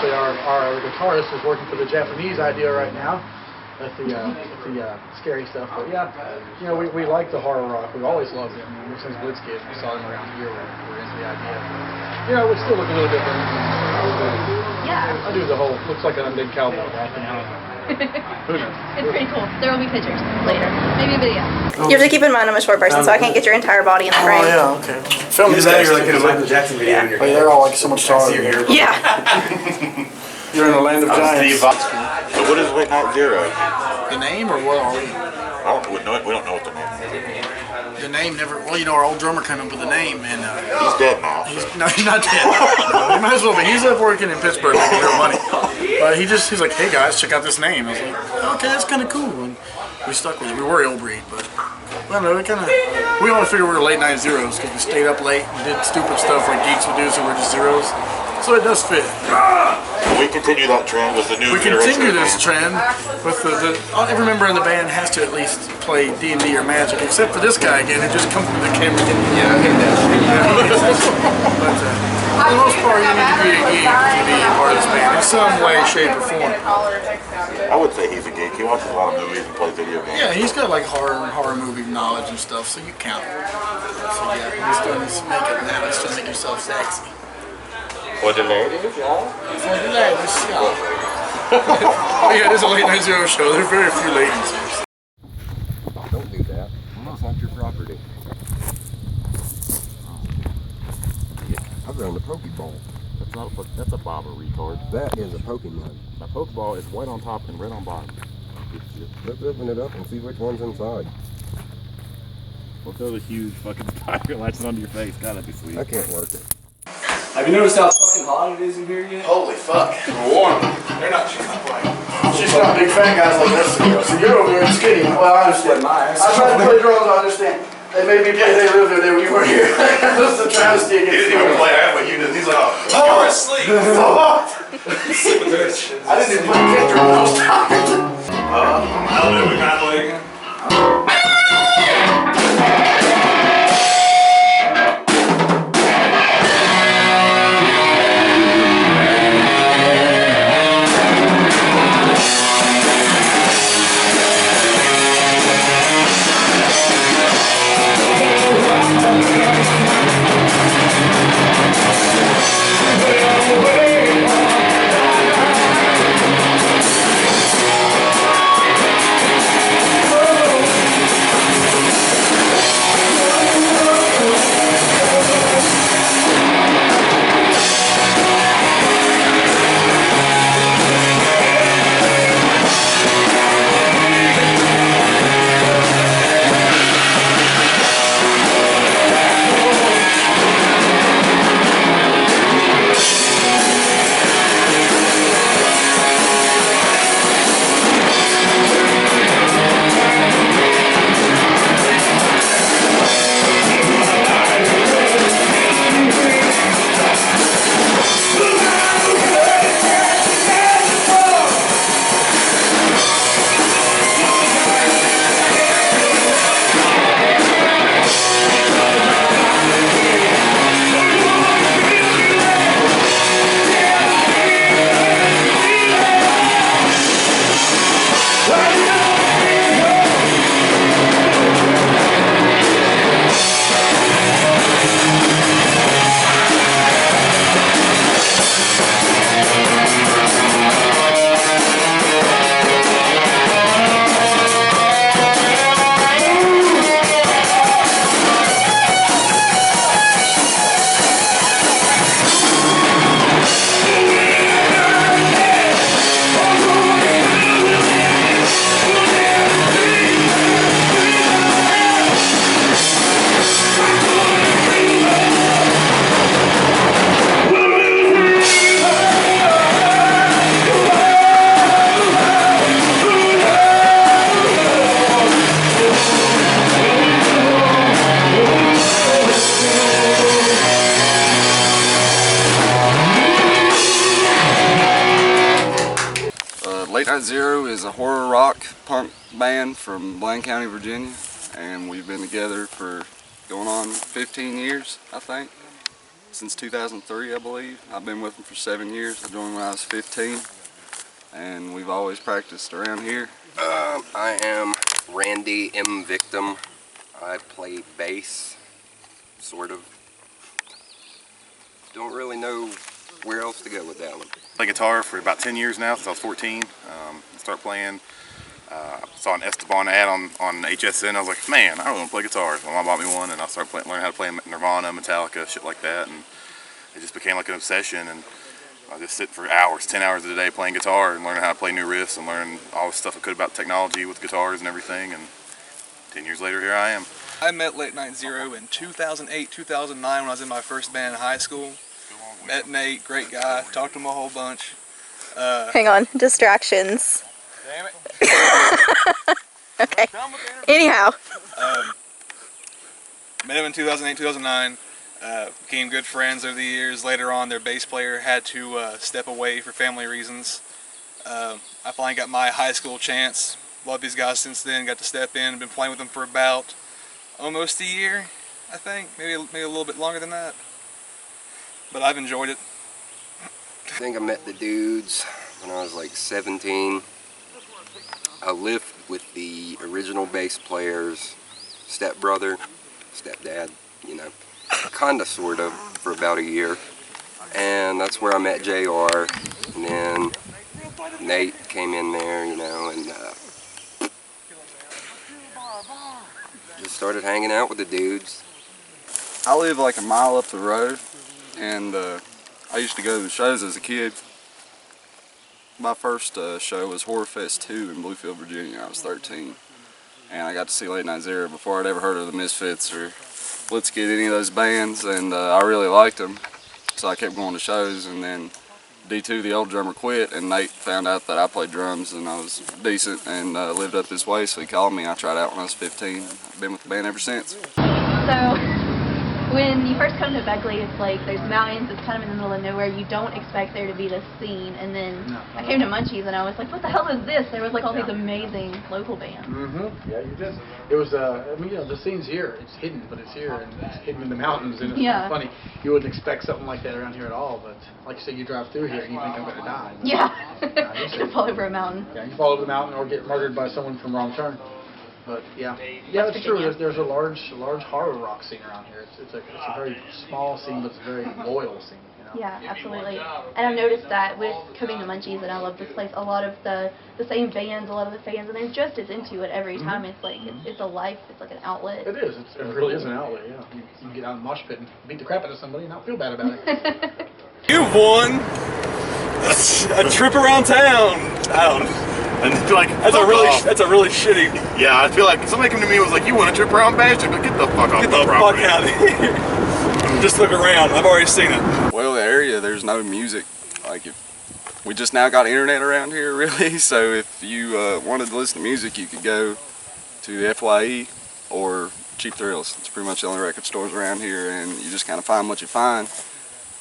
actually our guitarist is working for the Japanese idea right now. At the scary stuff, but yeah, you know, we like the horror rock. We've always loved it. I mean, since Blitz kids, we saw them around here. We're into the idea. You know, we still look a little different. Yeah. I do the whole looks like an undead cowboy back now. Who knows? It's pretty cool. There will be pictures later, maybe a video. You have to keep in mind I'm a short person, so I can't get your entire body in the frame. Oh yeah, okay. Film You're like in a Michael Jackson video. Yeah. Oh, they're all like so much taller. Yeah. You're in the land of giants. So what is Late Night Zero? The name or what are we? We don't know what the name is. The name never. Well, you know, our old drummer came up with the name, and He's dead now. no, he's not dead. No, he might as well be. He's up working in Pittsburgh making real money. But he's like, hey guys, check out this name. I was like, okay, that's kind of cool, and we stuck with it. We were ill breed, but I don't know. We only figured we were late night zeros because we stayed up late and did stupid stuff like geeks would do, so we're just zeros. So it does fit. We continue that trend with the new. We continue this trend with every member in the band has to at least play D&D or Magic, except for this guy again who just comes to the camera. But for the most part, you need to be a geek to be a part of this band in some way, shape, or form. I would say he's a geek. He watches a lot of movies and plays video games. Yeah, he's got like horror movie knowledge and stuff, so you count. So yeah, he's doing his makeup now. He's trying to make himself sexy. For the ladies, y'all. For the ladies, y'all. Oh yeah, it is a late night zero show. There are very few ladies here. Don't do that. That's not your property. I've run a Pokeball. That's a bobber, retard. That is a Pokemon. A Pokeball is white on top and red on bottom. Let's open it up and see which one's inside. Well, throw the huge fucking tiger latches onto your face. God, that'd be sweet. I can't work it. Have you noticed how fucking hot it is in here yet? Holy fuck. Warm. She's not big fat guys like this. So you're over here skinny. Well, I understand. I tried to play drums, I understand. They made me play, they lived there, we weren't here. This is a travesty against you. He didn't even play half what you did. He's like, oh, you were asleep. So hot. I didn't even play kick drum, I was tired. How did we not play again? Late Night Zero is a horror rock punk band from Blaine County, Virginia, and we've been together for going on 15 years, I think. since 2003, I believe. I've been with them for 7 years. I joined when I was 15, and we've always practiced around here. I am Randy M. Victim. I play bass, sort of. Don't really know where else to go with that one. Play guitar for about 10 years now, since I was 14. Start playing. Saw an Esteban ad on HSN. I was like, man, I really want to play guitar. So my mom bought me one, and I started learning how to play Nirvana, Metallica, shit like that. And it just became like an obsession. And I just sit for hours, 10 hours a day playing guitar and learning how to play new riffs and learning all the stuff I could about technology with guitars and everything. And 10 years later, here I am. I met Late Night Zero in 2008, 2009 when I was in my first band in high school. Met Nate, great guy, talked to him a whole bunch. Hang on, distractions. Damn it. Okay. Anyhow. Met him in 2008, 2009. Became good friends over the years. Later on, their bass player had to step away for family reasons. I finally got my high school chance. Loved these guys since then. Got to step in. Been playing with them for about almost a year, I think. Maybe a little bit longer than that. But I've enjoyed it. I think I met the dudes when I was like 17. I lived with the original bass player's stepbrother, stepdad, you know, kinda sort of, for about a year. And that's where I met JR. And then Nate came in there, you know, and just started hanging out with the dudes. I live like a mile up the road, and I used to go to the shows as a kid. My first show was Horror Fest 2 in Bluefield, Virginia. I was 13, and I got to see Late Night Zero before I'd ever heard of the Misfits or Blitzkid, any of those bands, and I really liked them, so I kept going to shows. And then D2, the old drummer, quit, and Nate found out that I played drums and I was decent and lived up this way, so he called me. I tried out when I was 15. I've been with the band ever since. So, when you first come to Beckley, it's like there's mountains, it's kind of in the middle of nowhere. You don't expect there to be this scene. And then I came to Muncheez and I was like, what the hell is this? There was like all these amazing local bands. Yeah, you did. It was, I mean, you know, the scene's here. It's hidden, but it's here, and it's hidden in the mountains, and it's kind of funny. You wouldn't expect something like that around here at all, but like you say, you drive through here and you think I'm going to die. Yeah. You fall over a mountain. Yeah, you fall over the mountain or get murdered by someone from wrong turn. But yeah, it's true. There's a large horror rock scene around here. It's a very small scene, but it's a very loyal scene. You know? Yeah, absolutely. And I've noticed that with coming to Muncheez, and I love this place, a lot of the same bands, a lot of the fans, and they're just as into it every time. It's like it's a life. It's like an outlet. It is. It really is an outlet. Yeah, you can get out in the mosh pit and beat the crap out of somebody and not feel bad about it. You've won a trip around town. I don't. And like, That's a really shitty. yeah, I feel like somebody came to me and was like, you want a trip around Bastian? But get the fuck off Get my the property. fuck out of here. Just look around. I've already seen it. Well, the area, there's no music. Like, we just now got internet around here, really. So if you wanted to listen to music, you could go to the FYE or Cheap Thrills. It's pretty much the only record stores around here, and you just kind of find what you find.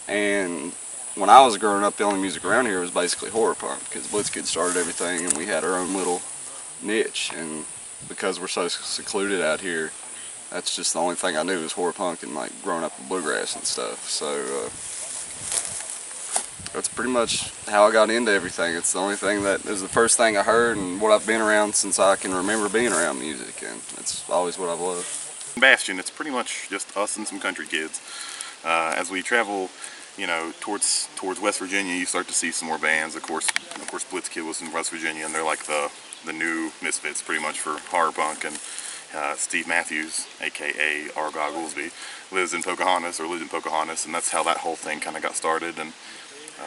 And when I was growing up, the only music around here was basically horror punk, because Blitzkid started everything, and we had our own little niche. And because we're so secluded out here, that's just the only thing I knew was horror punk and like growing up with bluegrass and stuff. So that's pretty much how I got into everything. It's the only thing that is the first thing I heard and what I've been around since I can remember being around music, and it's always what I've loved. Bastion, it's pretty much just us and some country kids. As we travel, you know, towards West Virginia, you start to see some more bands. Of course, Blitzkid was in West Virginia, and they're like the new Misfits, pretty much, for horror punk. And Steve Matthews, aka R. Goglesby, lived in Pocahontas, and that's how that whole thing kind of got started. And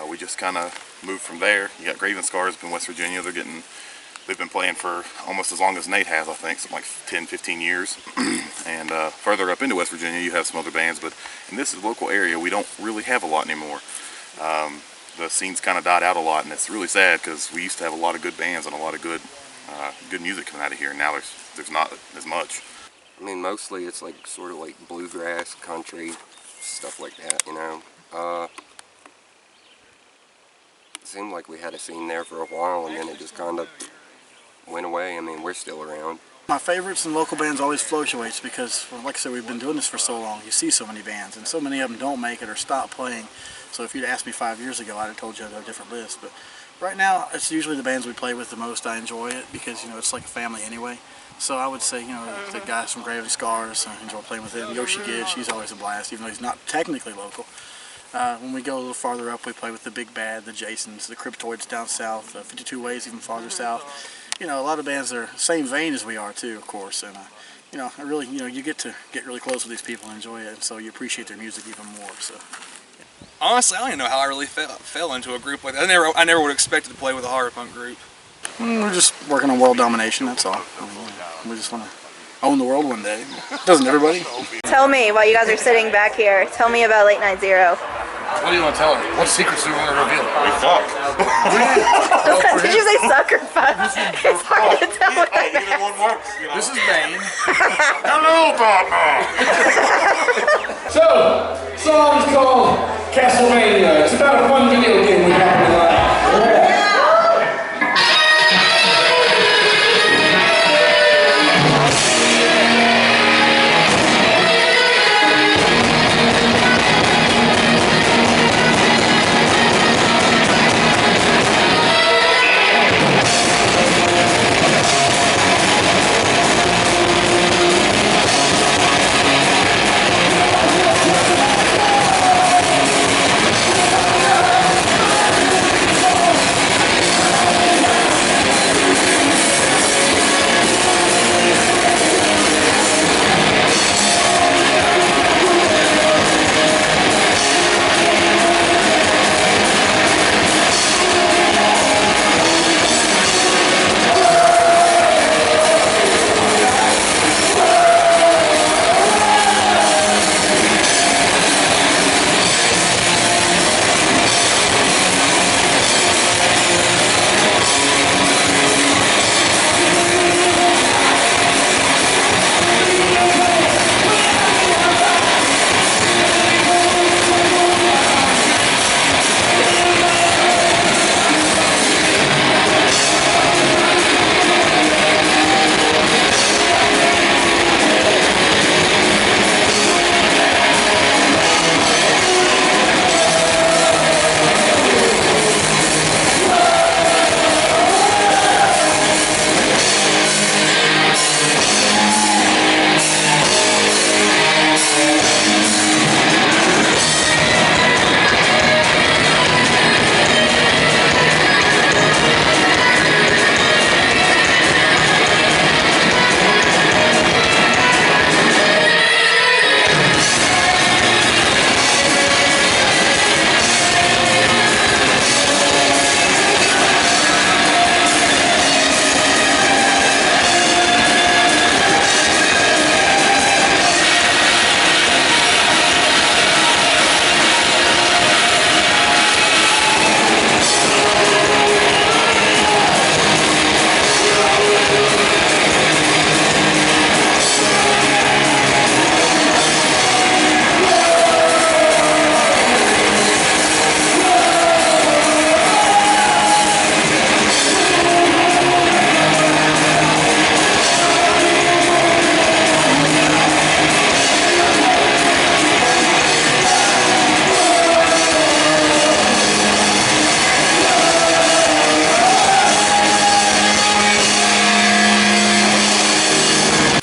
we just kind of moved from there. You got Graven Scars up in West Virginia. They've been playing for almost as long as Nate has, I think, something like 10, 15 years. And further up into West Virginia, you have some other bands, but in this local area, we don't really have a lot anymore. The scene's kind of died out a lot, and it's really sad because we used to have a lot of good bands and a lot of good music coming out of here, and now there's not as much. I mean, mostly it's like sort of like bluegrass, country, stuff like that, you know. It seemed like we had a scene there for a while, and then it just kind of went away. I mean, we're still around. My favorites and local bands always fluctuates because, well, like I said, we've been doing this for so long. You see so many bands, and so many of them don't make it or stop playing. So if you'd asked me 5 years ago, I'd have told you a different list. But right now, it's usually the bands we play with the most. I enjoy it because, you know, it's like a family anyway. So I would say, you know, the guys from Grave and Scars, I enjoy playing with him. Yoshi Gibbs, he's always a blast, even though he's not technically local. When we go a little farther up, we play with the Big Bad, the Jasons, the Cryptoids down south, 52 Ways even farther south. You know, a lot of bands are the same vein as we are too, of course, and you know, I really, you know, you get to get really close with these people and enjoy it, and so you appreciate their music even more. So, Honestly, I don't even know how I really fell into a group like that. I never would have expected to play with a horror punk group. We're just working on world domination. That's all. I mean, we just want to own the world one day. Doesn't everybody? Tell me, while you guys are sitting back here, tell me about Late Night Zero. What do you want to tell them? What secrets do you want to reveal? We fuck. Did you say suck or fuck? It's hard to tell what that meant. Either one works. You know? This is Bane. Hello, Batman. So, song's called Castlevania. It's about a fun video game we have in life.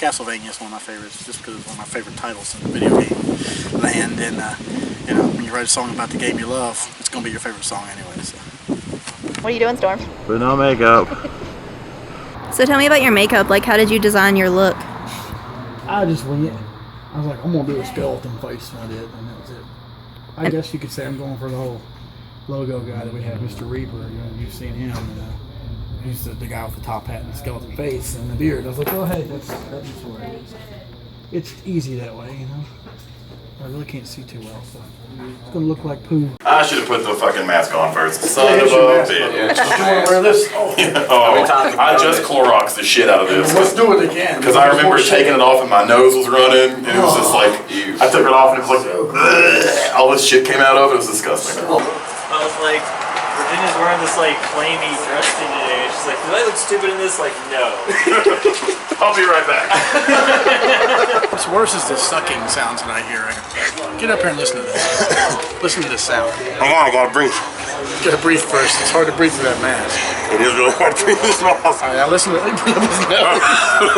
Castlevania is one of my favorites, just because it's one of my favorite titles in the video game land. And you know, when you write a song about the game you love, it's gonna be your favorite song anyway. So. What are you doing, Storm? Putting on makeup. So tell me about your makeup. Like, how did you design your look? I just wing it. I was like, I'm gonna do a skeleton face, and I did, and that was it. I guess you could say I'm going for the whole logo guy that we had, Mr. Reaper. You know, you've seen him. And, he's the guy with the top hat and the skeleton face and the beard. I was like, oh hey, that's where it is. It's easy that way, you know. I really can't see too well, so it's gonna look like poo. I should have put the fucking mask on first. Son of a bitch. Do you want to wear this? Oh, I just Cloroxed the shit out of this. Let's do it again. Because I remember taking it off and my nose was running, and it was just like, I took it off and it was like, all this shit came out of it. It was disgusting. I was like, Virginia's wearing this like flamey dress thing today. She's like, do I look stupid in this? Like, no. I'll be right back. What's worse is the sucking sounds that I hear. Get up here and listen to this. Listen to this sound. Come on, I gotta breathe. You gotta breathe first. It's hard to breathe through that mask. It is really hard to breathe this mask. All right, now listen to it. I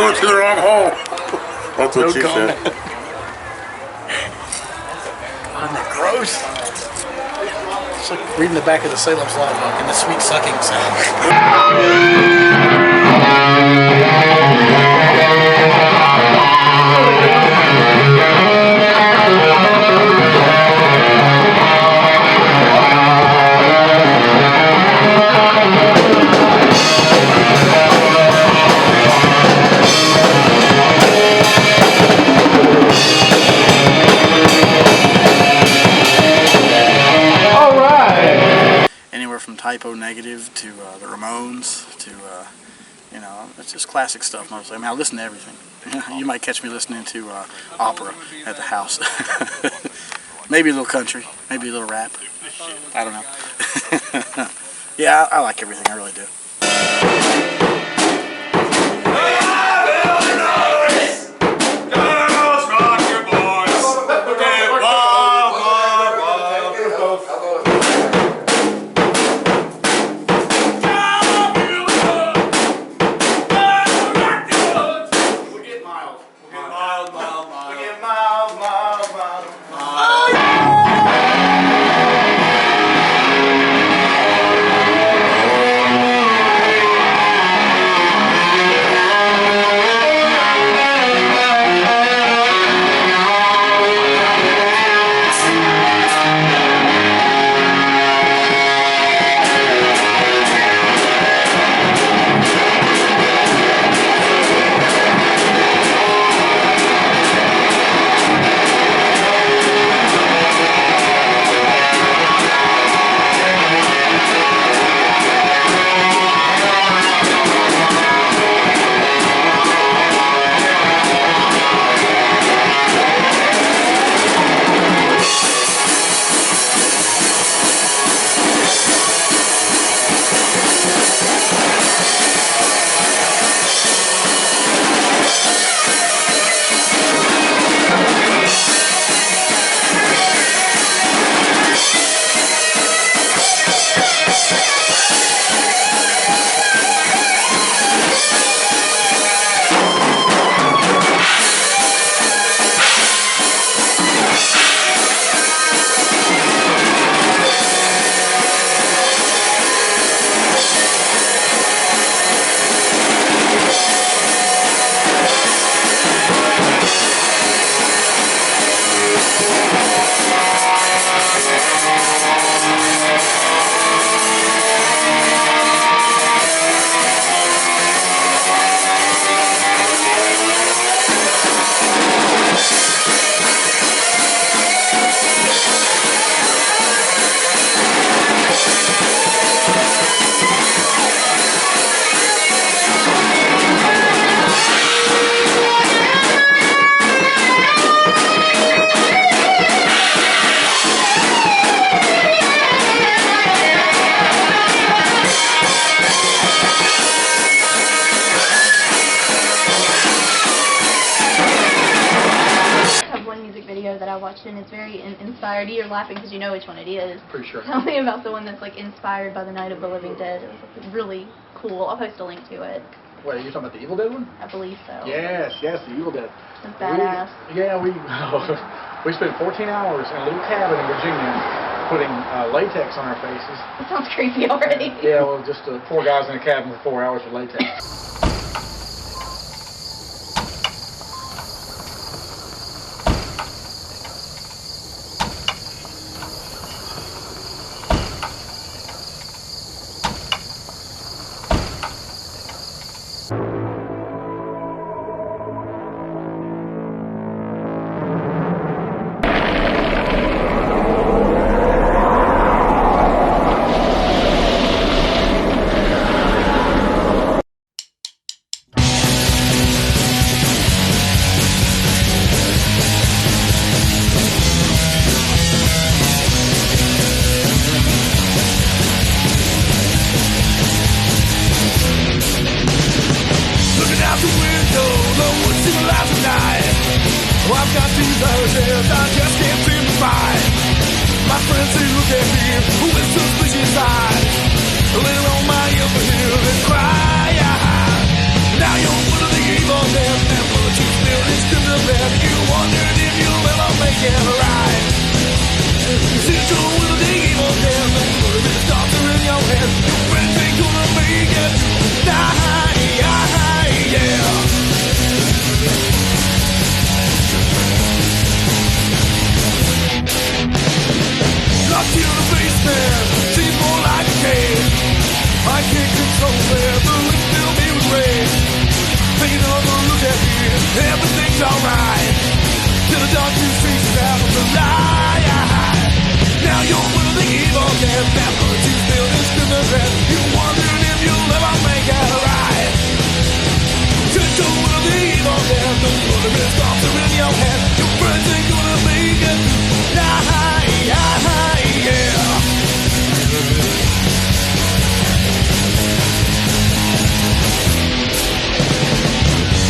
went to the wrong hole. That's what she said. Isn't that gross? It's like reading the back of the Salem's Lot book and the sweet sucking sound. Typo Negative to the Ramones to you know, it's just classic stuff mostly. I mean, I listen to everything. You might catch me listening to opera at the house. Maybe a little country, maybe a little rap. I don't know. Yeah, I like everything. I really do. That I watched and it's very inspired. You're laughing because you know which one it is. Pretty sure. Tell me about the one that's like inspired by the Night of the Living Dead. It was like, really cool. I'll post a link to it. Wait, are you talking about the Evil Dead one? I believe so. Yes, the Evil Dead. It's badass. We spent 14 hours in a little cabin in Virginia putting latex on our faces. That sounds creepy already. Yeah, well, just 4 guys in a cabin for 4 hours with latex. Oh, I've got desires I just can't seem to find. My friends, they look at me with suspicious eyes. Lay on my upper hill and cry. Now you're one of the evil men, and what you feel is to the bed. You wondered if you'll ever make it right. Since you're one of the evil men, and put a bit of doctor in your head, your friends ain't gonna make it. Yeah. Locked in the basement, seems more like a cage. I can't control it, but it fill me with rage. Taking another look at me, everything's alright. Till the darkness chases out of the light. Now you're one of the evil men, that blood you spill is in the bed. You wondered if you'll ever make it right. Since you're one of the evil men, don't put a bit of doctor in your head. Your friends ain't gonna make it.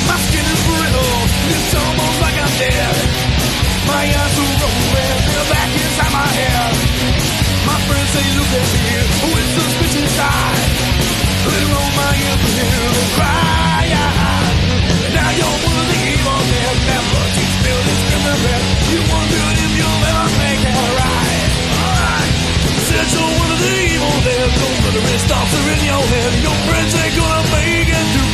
My skin is brittle, it's almost like I'm dead. My eyes are rolling, they're back inside my head. My friends, they look at me with suspicious eyes. They roll my upper hill and cry. Now you're one of the evil men, that blood you spilled is in the red. You wondered if you'll ever make it right. Since you're one of the evil men, don't let the wrist doctor in your head. Your friends ain't gonna make it through.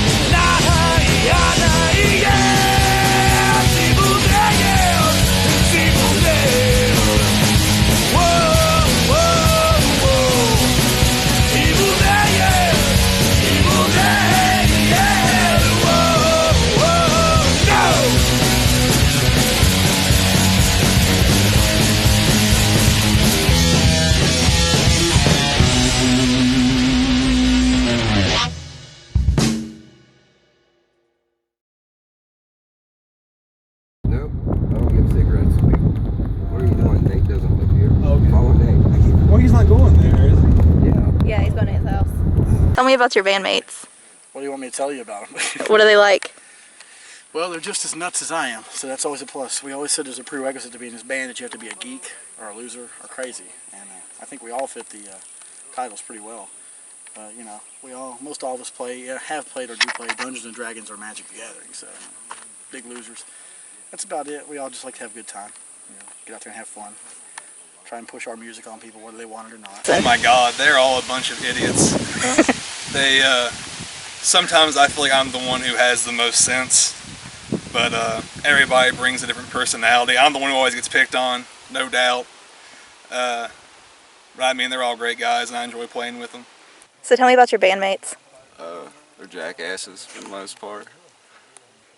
Nope, I don't give cigarettes to people. What are you doing? Nate doesn't live here. Okay. Follow Nate. Well, he's not going there, is he? Yeah. Yeah, he's going to his house. Tell me about your bandmates. What do you want me to tell you about them? What are they like? Well, they're just as nuts as I am, so that's always a plus. We always said there's a prerequisite to be in this band that you have to be a geek or a loser or crazy, and I think we all fit the titles pretty well. You know, most all of us have played or do play Dungeons and Dragons or Magic the Gathering, so big losers. That's about it. We all just like to have a good time. You know, get out there and have fun. Try and push our music on people whether they want it or not. Oh my God, they're all a bunch of idiots. They, sometimes I feel like I'm the one who has the most sense, but everybody brings a different personality. I'm the one who always gets picked on, no doubt. But I mean, they're all great guys and I enjoy playing with them. So tell me about your bandmates. They're jackasses for the most part.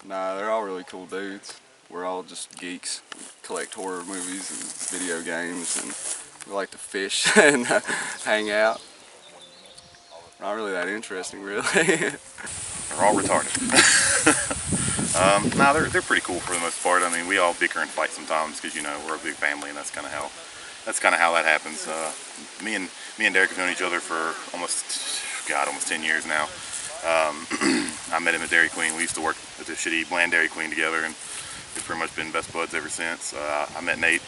Nah, they're all really cool dudes. We're all just geeks. We collect horror movies and video games, and we like to fish and hang out. Not really that interesting, really. They're all retarded. No, they're pretty cool for the most part. I mean, we all bicker and fight sometimes because, you know, we're a big family, and that's kind of how that happens. Me and Derek have known each other for almost 10 years now. I met him at Dairy Queen. We used to work at the shitty Bland Dairy Queen together, and we've pretty much been best buds ever since. I met Nate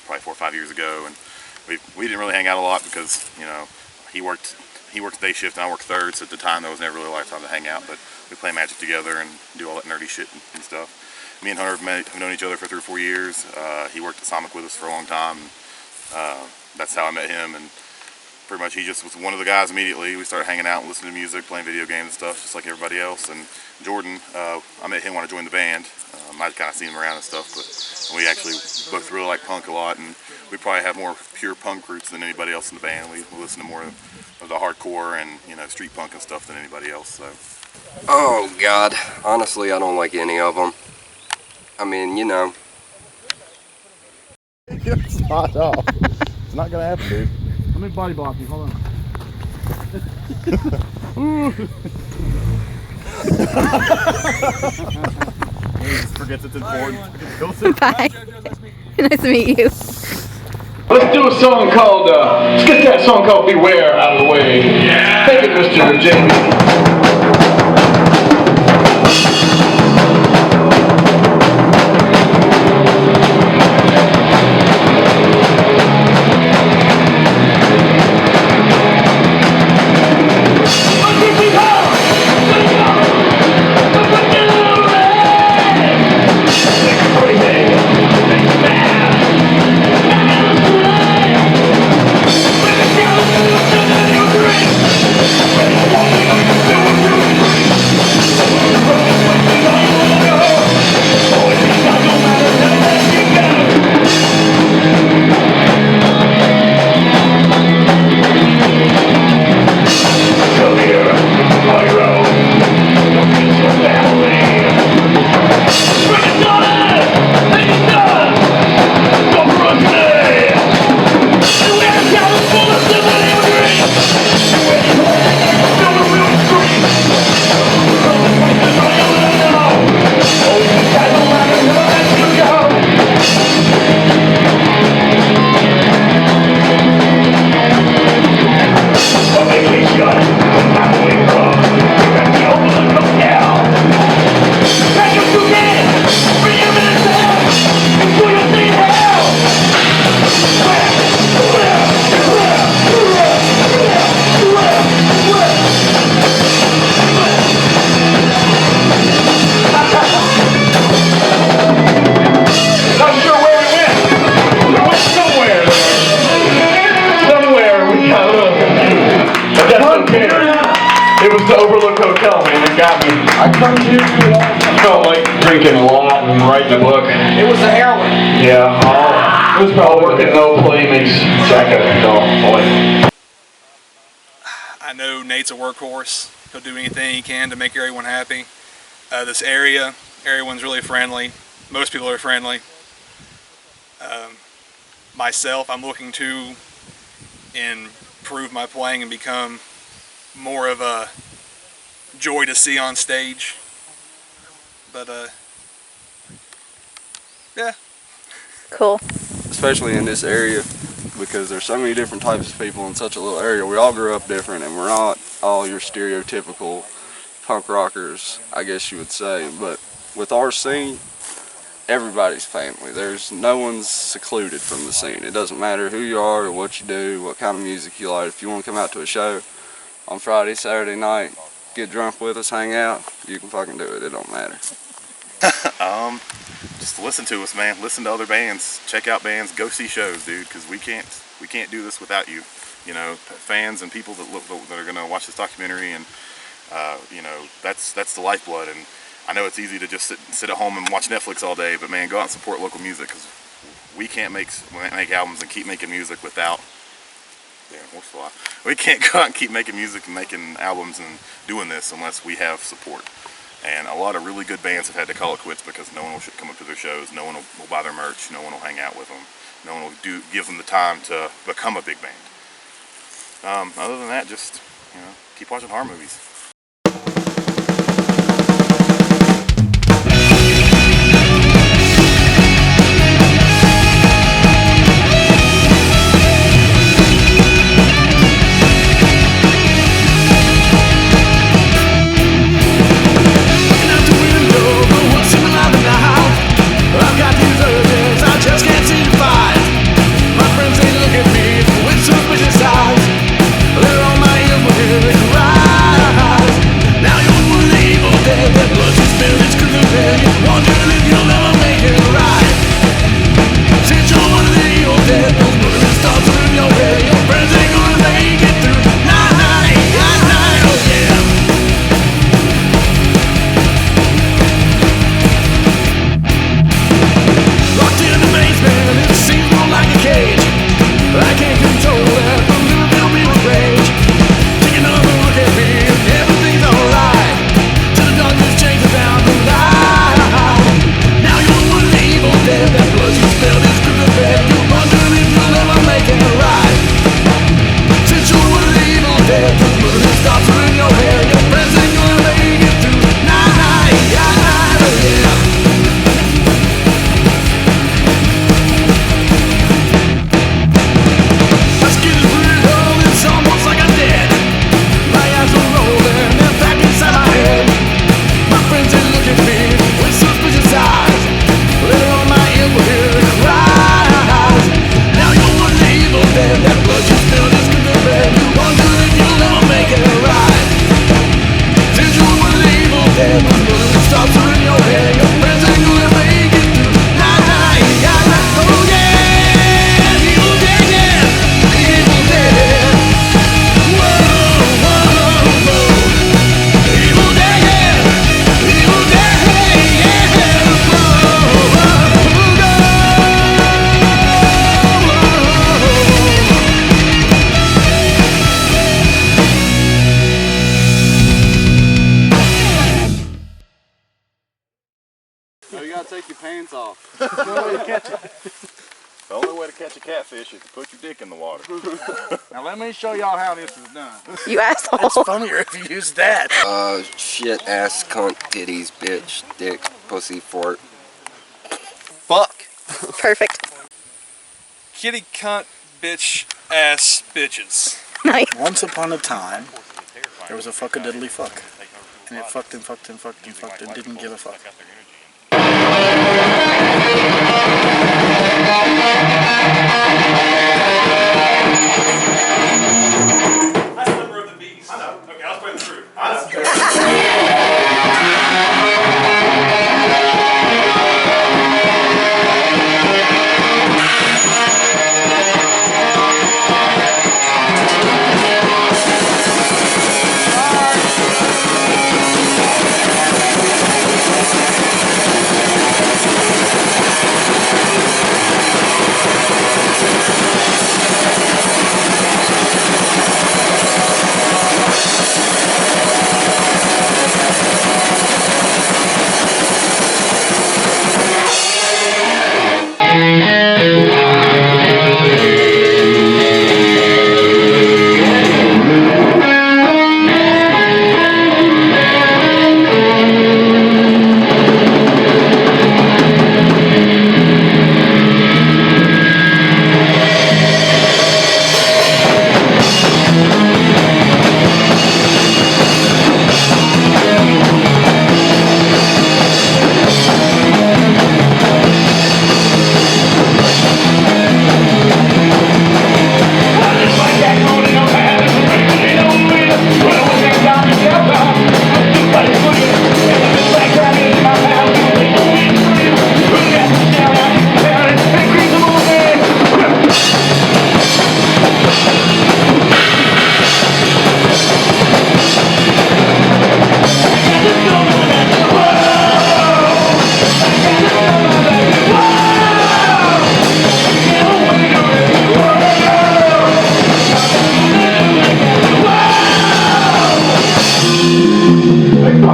probably 4 or 5 years ago, and we didn't really hang out a lot because, you know, he worked day shift and I worked third, so at the time there was never really a lot of time to hang out, but we play Magic together and do all that nerdy shit and stuff. Me and Hunter have known each other for 3 or 4 years. He worked at Sonic with us for a long time. That's how I met him, and pretty much he just was one of the guys immediately. We started hanging out and listening to music, playing video games and stuff, just like everybody else. And Jordan, I met him when I joined the band. I kind of seen him around and stuff, but we actually both really like punk a lot, and we probably have more pure punk roots than anybody else in the band. We listen to more of the hardcore and, you know, street punk and stuff than anybody else. So. Oh God, honestly, I don't like any of them. I mean, you know. It's not off. It's not gonna happen, dude. Let me body block you. Hold on. He just forgets it's important. Bye. Nice to meet you. Let's do a song called, let's get that song called Beware out of the way. Yeah. Thank you, Mr. Jamie. was the Overlook Hotel, man. It got me. I come to. I felt like drinking a lot and writing a book. It was the heroin. Yeah. It was probably working no play makes Jack a dog boy. I know Nate's a workhorse. He'll do anything he can to make everyone happy. This area, everyone's really friendly. Most people are friendly. Myself, I'm looking to improve my playing and become more of a joy to see on stage. But yeah. Cool. Especially in this area, because there's so many different types of people in such a little area. We all grew up different, and we're not all your stereotypical punk rockers, I guess you would say. But with our scene, everybody's family. There's no one's secluded from the scene. It doesn't matter who you are or what you do, what kind of music you like. If you want to come out to a show on Friday, Saturday night, get drunk with us, hang out, you can fucking do it. It don't matter. Just listen to us, man. Listen to other bands. Check out bands. Go see shows, dude. Because we can't do this without you. You know, fans and people that are gonna watch this documentary, and you know, that's the lifeblood. And I know it's easy to just sit at home and watch Netflix all day, but man, go out and support local music, because we can't make albums and keep making music without. Yeah, horse fly. We can't go out and keep making music and making albums and doing this unless we have support. And a lot of really good bands have had to call it quits because no one will come up to their shows, no one will buy their merch, no one will hang out with them, no one will give them the time to become a big band. Other than that, just, you know, keep watching horror movies. Take your pants off. The only way to catch a catfish is to put your dick in the water. Now let me show y'all how this is done. You asshole. It's funnier if you use that. Shit, ass, cunt, titties, bitch, dick, pussy, fart. Fuck. Perfect. Kitty, cunt, bitch, ass, bitches. Nice. Once upon a time, there was a fuck-a-diddly fuck. And it fucked and fucked and fucked and fucked and didn't give a fuck. That's the number of the bees. I know. Okay, I was playing through. I know.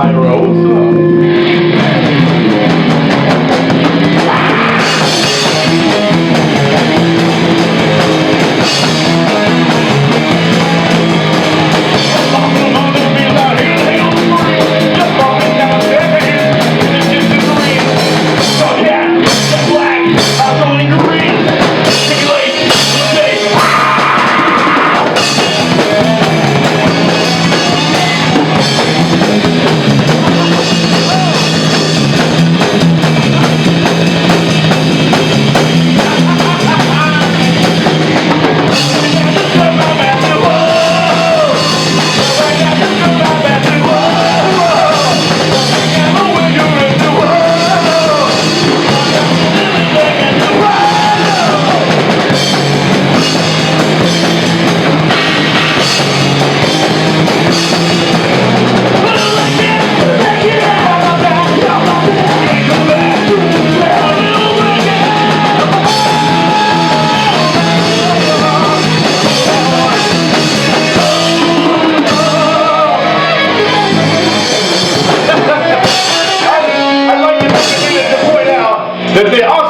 Pyro, what's that they